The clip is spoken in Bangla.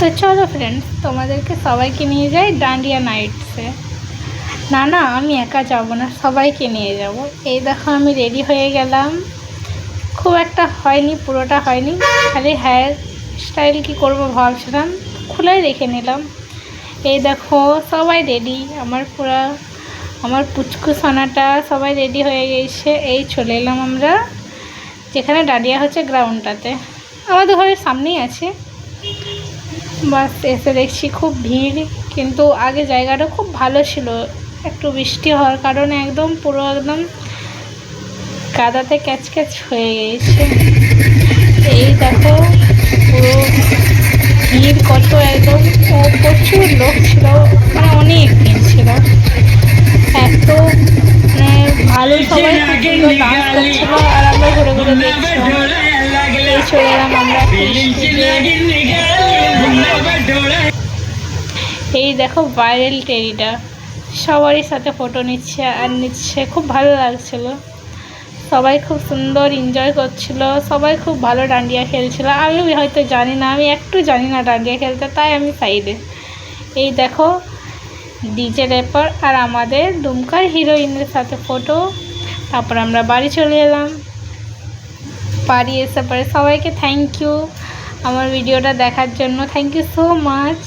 তো চলো ফ্রেন্ডস, তোমাদেরকে সবাইকে নিয়ে যাই ডান্ডিয়া নাইটসে। না না, আমি একা যাব না, সবাইকে নিয়ে যাব। এই দেখো আমি রেডি হয়ে গেলাম। খুব একটা হয়নি, পুরোটা হয়নি, খালি হেয়ার স্টাইল কী করবো ভাবছিলাম, খুলে রেখে নিলাম। এই দেখো সবাই রেডি, আমার পুচকু সোনাটা সবাই রেডি হয়ে গেছে। এই চলে এলাম আমরা যেখানে ডান্ডিয়া হচ্ছে, গ্রাউন্ডটাতে। আমাদের ঘরের সামনেই আছে। বাস এসে দেখছি খুব ভিড়, কিন্তু আগে জায়গাটা খুব ভালো ছিল। একটু বৃষ্টি হওয়ার কারণে পুরো একদম কাদাতে ক্যাচ ক্যাচ হয়ে গেছে। এই দেখো পুরো ভিড় কত, একদম প্রচুর লোক ছিল, মানে অনেক ভিড় ছিল। এত ভালো, সবাই খুব সুন্দর ডান্স করছিল আর আমরা ঘুরে ঘুরে দেখছিলাম। এই চলে এলাম আমরা। এই দেখো ভাইরাল টেরিটা সবারই সাথে ফটো নিচ্ছে আর নিচ্ছে, খুব ভালো লাগছিল। সবাই খুব সুন্দর এনজয় করছিল, সবাই খুব ভালো ডান্ডিয়া খেলছিল। আমি হয়তো জানি না, আমি একটু জানি না ডান্ডিয়া খেলতে, তাই আমি সাইডে। এই দেখো ডিজে র্যাপার আর আমাদের দুমকার হিরোইনের সাথে ফটো। তারপর আমরা বাড়ি চলে এলাম। বাড়ি এসে পরে সবাইকে থ্যাংক ইউ আমার ভিডিওটা দেখার জন্য। Thank you so much.